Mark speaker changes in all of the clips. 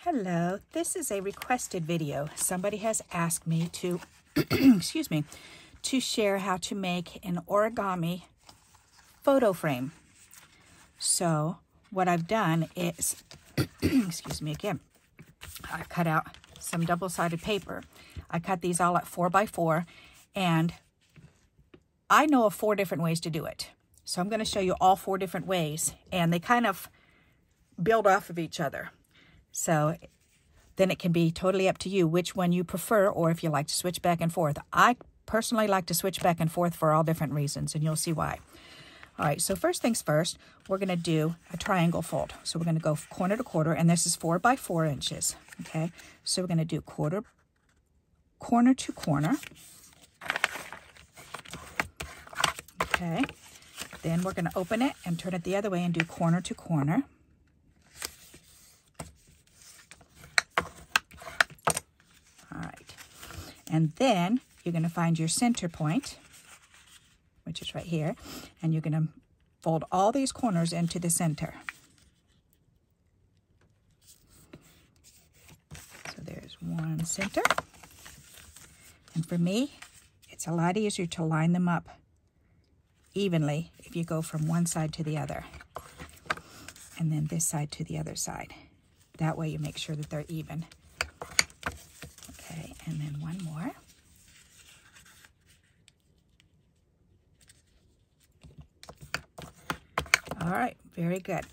Speaker 1: Hello, this is a requested video. Somebody has asked me to, excuse me, to share how to make an origami photo frame. So what I've done is, excuse me again, I cut out some double-sided paper. I cut these all at 4x4, and I know of 4 different ways to do it. So I'm going to show you all 4 different ways, and they kind of build off of each other. So then it can be totally up to you which one you prefer, or if you like to switch back and forth. I personally like to switch back and forth for all different reasons, and you'll see why. All right, so first things first, we're going to do a triangle fold. So we're going to go corner to quarter, and this is 4 by 4 inches. Okay, so we're going to do corner to corner. Okay, then we're going to open it and turn it the other way and do corner to corner. And then you're going to find your center point, which is right here, and you're going to fold all these corners into the center. So there's one center. And for me, it's a lot easier to line them up evenly if you go from one side to the other, and then this side to the other side. That way you make sure that they're even. Okay, and then one more. All right, very good.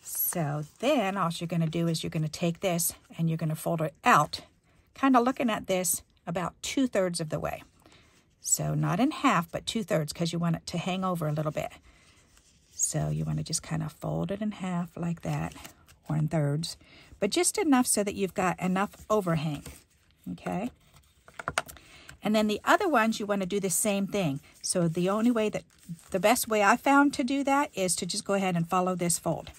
Speaker 1: So then all you're going to do is you're going to take this and you're going to fold it out, kind of looking at this about 2/3 of the way. So not in half, but 2/3, because you want it to hang over a little bit. So you want to just kind of fold it in half like that, or in thirds, but just enough so that you've got enough overhang. Okay, and then the other ones you want to do the same thing. So the only way that, the best way I found to do that is to just go ahead and follow this fold.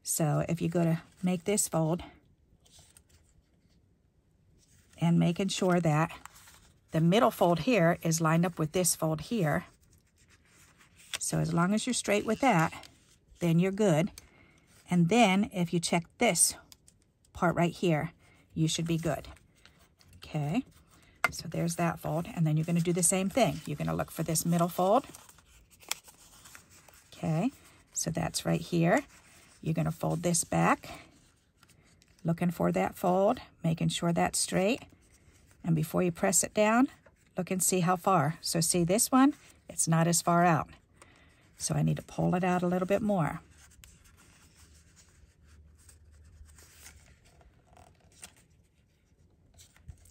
Speaker 1: So if you go to make this fold, and making sure that the middle fold here is lined up with this fold here. So as long as you're straight with that, then you're good. And then if you check this part right here, you should be good. Okay, so there's that fold, and then you're going to do the same thing. You're going to look for this middle fold. Okay, so that's right here. You're going to fold this back, looking for that fold, making sure that's straight. And before you press it down, look and see how far. So see this one, it's not as far out. So I need to pull it out a little bit more.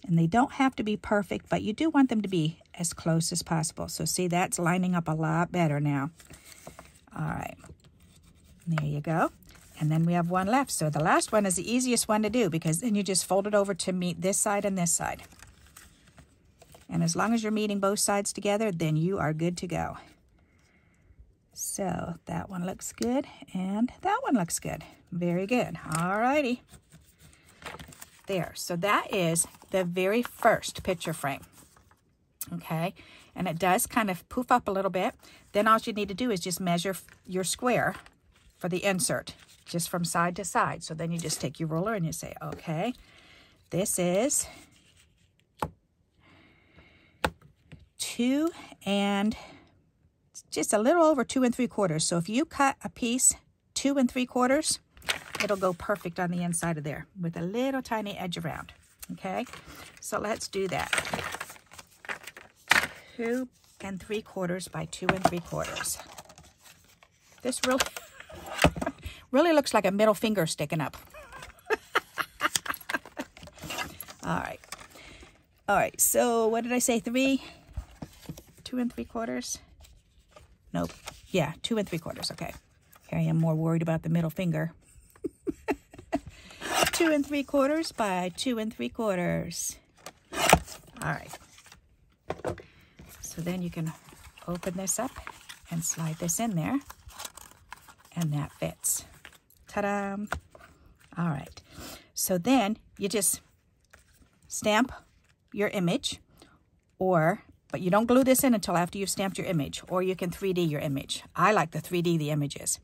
Speaker 1: And they don't have to be perfect, but you do want them to be as close as possible. So see, that's lining up a lot better now. All right, there you go. And then we have one left. So the last one is the easiest one to do, because then you just fold it over to meet this side and this side. And as long as you're meeting both sides together, then you are good to go. So that one looks good, and that one looks good. Very good. All righty. There, so that is the very first picture frame. Okay, and it does kind of poof up a little bit. Then all you need to do is just measure your square for the insert, just from side to side. So then you just take your ruler and you say, okay, this is 2 and just a little over 2 3/4. So if you cut a piece 2 3/4, it'll go perfect on the inside of there with a little tiny edge around. Okay, so let's do that. 2 3/4 by 2 3/4. This really, really looks like a middle finger sticking up. All right. All right, so what did I say? 3? 2 3/4? Nope. Yeah, 2 3/4. Okay. Here I am more worried about the middle finger. 2 3/4 by 2 3/4. All right. So then you can open this up and slide this in there, and that fits. Ta-da! All right. So then you just stamp your image, but you don't glue this in until after you've stamped your image, or you can 3D your image. I like to 3D the images.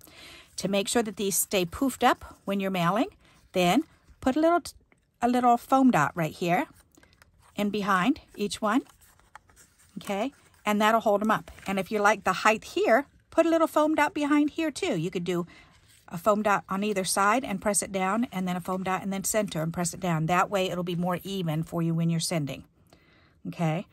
Speaker 1: To make sure that these stay poofed up when you're mailing, then put a little foam dot right here and behind each one, okay? And that'll hold them up. And if you like the height here, put a little foam dot behind here too. You could do a foam dot on either side and press it down, and then a foam dot and then center and press it down. That way it'll be more even for you when you're sending. Okay,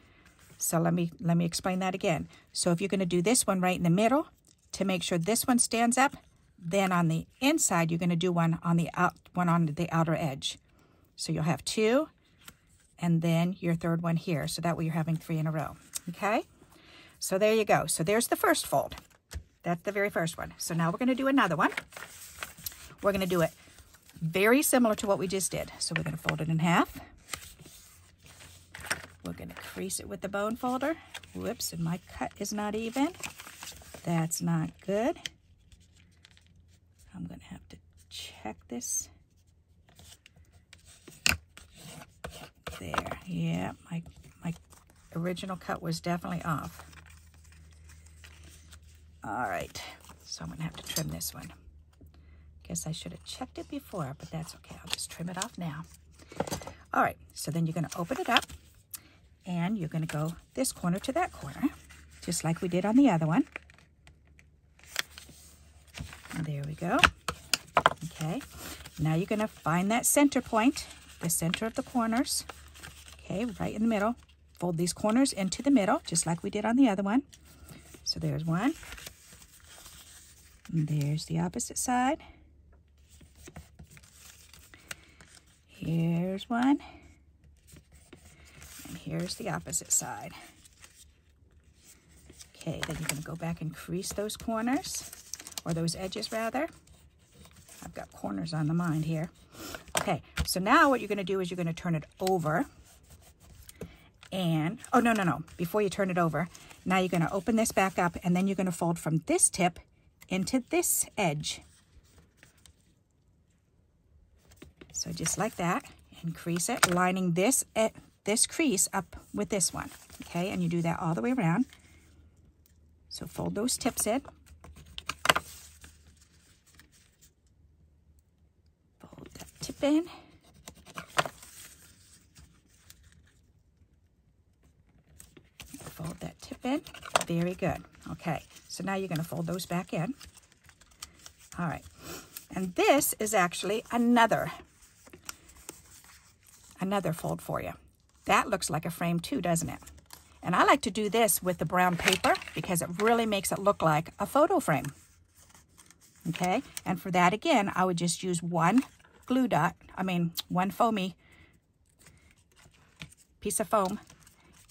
Speaker 1: so let me explain that again. So if you're going to do this one right in the middle to make sure this one stands up, then on the inside you're going to do one on the outer edge. So you'll have 2 and then your third one here. So that way you're having 3 in a row. Okay, so there you go. So there's the first fold. That's the very first one. So now we're going to do another one. We're going to do it very similar to what we just did. So we're going to fold it in half. We're going to crease it with the bone folder. Whoops, and my cut is not even. That's not good. I'm going to have to check this. There, yeah, my original cut was definitely off. All right, so I'm going to have to trim this one. Guess I should have checked it before, but that's okay. I'll just trim it off now. All right, so then you're going to open it up, and you're going to go this corner to that corner, just like we did on the other one. And there we go. Okay, now you're going to find that center point, the center of the corners. Okay, right in the middle. Fold these corners into the middle, just like we did on the other one. So there's one. And there's the opposite side. Here's one. And here's the opposite side. Okay, then you're going to go back and crease those corners, or those edges rather. I've got corners on the mind here. Okay, so now what you're going to do is you're going to turn it over. And, oh, no. Before you turn it over, now you're going to open this back up, and then you're going to fold from this tip into this edge. So just like that, and crease it, lining this crease up with this one. Okay, and you do that all the way around. So fold those tips in. Fold that tip in. Fold that tip in. Very good. Okay, so now you're going to fold those back in. All right, and this is actually another fold for you. That looks like a frame too, doesn't it? And I like to do this with the brown paper because it really makes it look like a photo frame. Okay, and for that again, I would just use one foamy piece of foam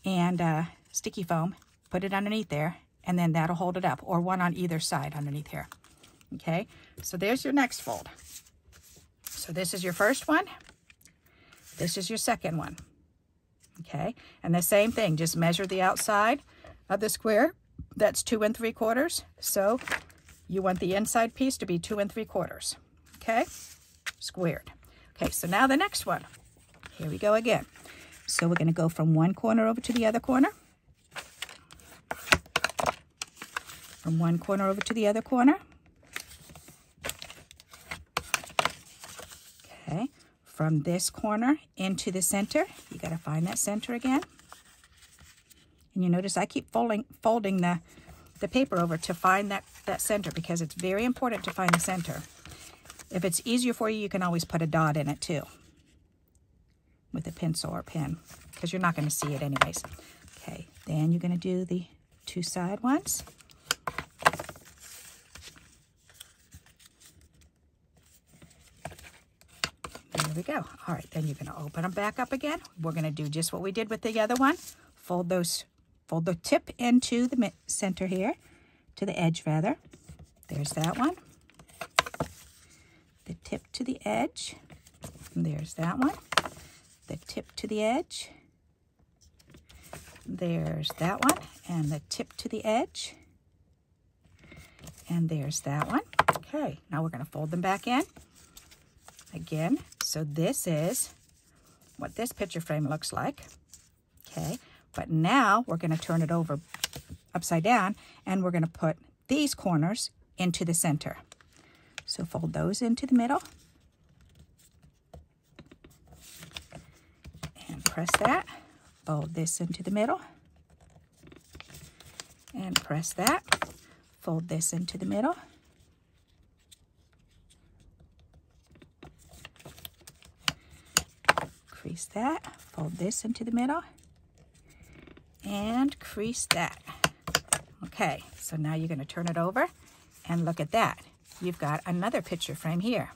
Speaker 1: and sticky foam, put it underneath there, and then that'll hold it up, or one on either side underneath here. Okay, so there's your next fold. So this is your first one. This is your second one. Okay, and the same thing, just measure the outside of the square. That's 2 3/4. So you want the inside piece to be 2 3/4. Okay, squared. Okay, so now the next one. Here we go again. So we're going to go from one corner over to the other corner. From one corner over to the other corner. Okay, from this corner into the center. You got to find that center again. And you notice I keep folding the paper over to find that center, because it's very important to find the center. If it's easier for you, you can always put a dot in it too with a pencil or pen, because you're not going to see it anyways. Okay, then you're going to do the 2 side ones. There we go. All right, then you're going to open them back up again. We're going to do just what we did with the other one. Fold the tip into the center here, to the edge rather. There's that one. The tip to the edge. And there's that one. The tip to the edge. There's that one. And the tip to the edge. And there's that one. Okay, now we're going to fold them back in. Again, so this is what this picture frame looks like. Okay, but now we're going to turn it over upside down, and we're going to put these corners into the center. So fold those into the middle. press that, fold this into the middle, and press that, fold this into the middle, crease that, fold this into the middle, and crease that. Okay, so now you're going to turn it over, and look at that. You've got another picture frame here.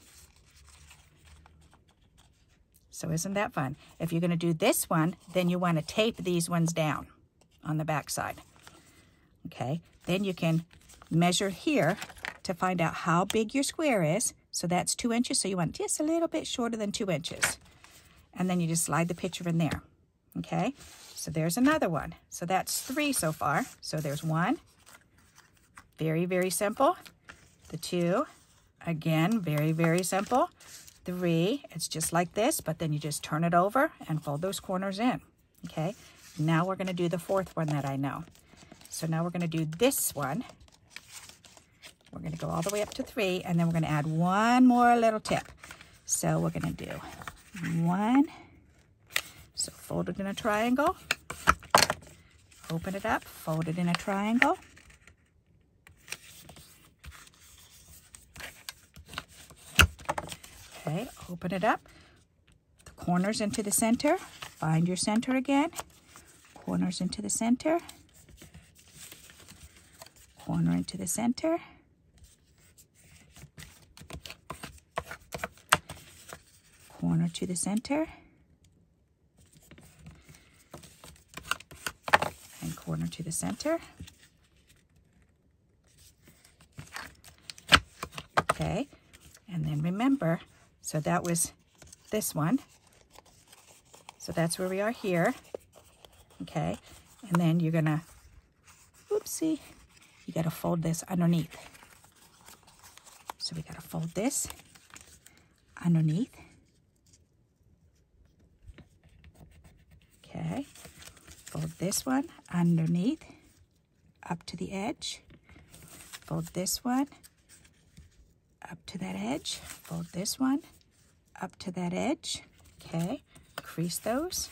Speaker 1: So isn't that fun? If you're going to do this one, then you want to tape these ones down on the back side. Okay, then you can measure here to find out how big your square is. So that's 2 inches, so you want just a little bit shorter than 2 inches. And then you just slide the picture in there. Okay, so there's another one. So that's 3 so far. So there's 1. Very, very simple. The 2, again, very, very simple. 3, it's just like this, but then you just turn it over and fold those corners in. Okay, now we're going to do the 4th one that I know. So now we're going to do this one. We're going to go all the way up to 3, and then we're going to add one more little tip. So we're going to do 1. So fold it in a triangle. Open it up, fold it in a triangle. Okay, open it up. The corners into the center. Find your center again. Corners into the center. Corner into the center. Corner to the center. And corner to the center. Okay, and then remember, so that was this one. So that's where we are here. Okay, and then you're gonna, oopsie, you gotta fold this underneath. So we gotta fold this underneath. Okay, fold this one underneath up to the edge. Fold this one up to that edge. Fold this one up to that edge. Okay, crease those.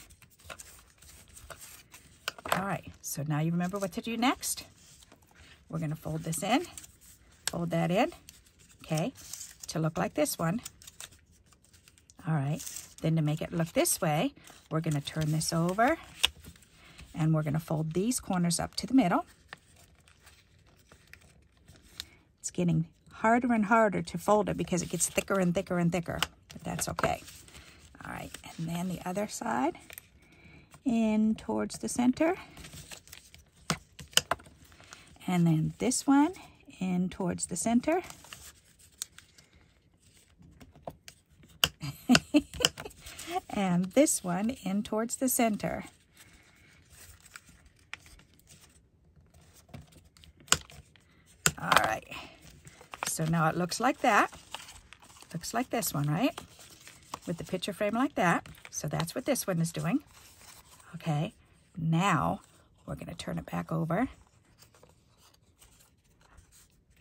Speaker 1: All right, so now you remember what to do next. We're going to fold this in, fold that in, okay, to look like this one. All right, then to make it look this way, we're going to turn this over, and we're going to fold these corners up to the middle. It's getting harder and harder to fold it because it gets thicker and thicker and thicker, but that's okay. All right, and then the other side in towards the center. And then this one in towards the center. And this one in towards the center. All right. So now it looks like that. Looks like this one, right? With the picture frame like that. So that's what this one is doing. Okay. Now we're going to turn it back over.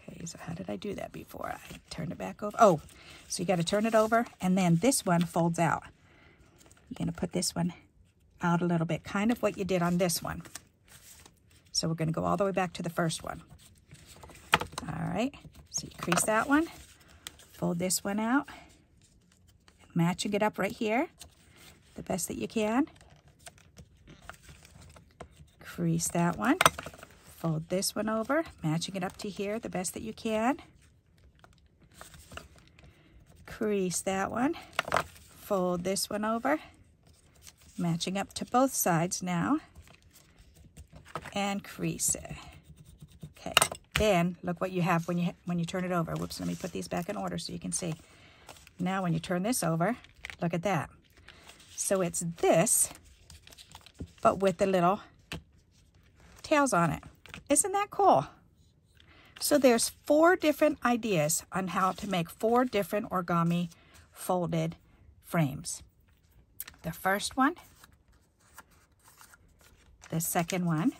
Speaker 1: Okay, so how did I do that before? I turned it back over. Oh, so you got to turn it over, and then this one folds out. You're going to put this one out a little bit, kind of what you did on this one. So we're going to go all the way back to the first one. All right, so you crease that one, fold this one out, matching it up right here, the best that you can. Crease that one. Fold this one over, matching it up to here the best that you can. Crease that one. Fold this one over, matching up to both sides now. And crease it. Okay, then look what you have when you turn it over. Whoops, let me put these back in order so you can see. Now when you turn this over, look at that. So it's this, but with the little tails on it. Isn't that cool? So there's 4 different ideas on how to make 4 different origami folded frames. The first one, the second one,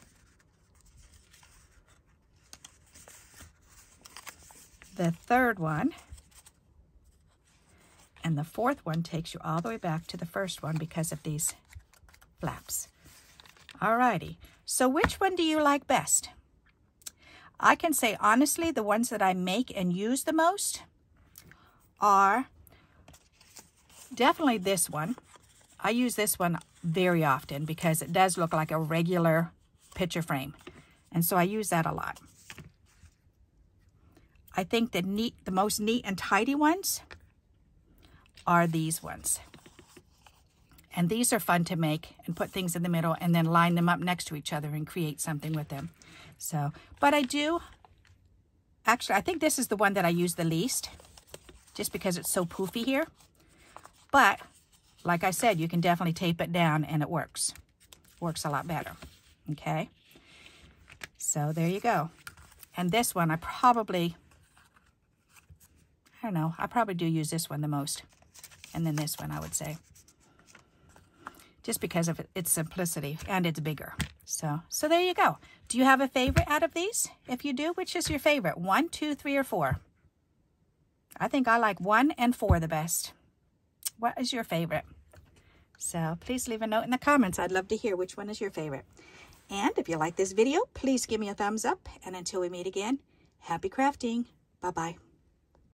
Speaker 1: the third one, and the 4th one takes you all the way back to the first one because of these flaps. Alrighty, so which one do you like best? I can say honestly, the ones that I make and use the most are definitely this one. I use this one very often because it does look like a regular picture frame. And so I use that a lot. I think the most neat and tidy ones are these ones. And these are fun to make and put things in the middle and then line them up next to each other and create something with them. So, but I think this is the one that I use the least, just because it's so poofy here. But like I said, you can definitely tape it down and it works. Works a lot better. Okay. So there you go. And this one I probably do use this one the most. And then this one I would say. Just because of its simplicity and it's bigger. So there you go. Do you have a favorite out of these? If you do, which is your favorite? 1, 2, 3, or 4? I think I like 1 and 4 the best. What is your favorite? So please leave a note in the comments. I'd love to hear which one is your favorite. And if you like this video, please give me a thumbs up. And until we meet again, happy crafting. Bye-bye.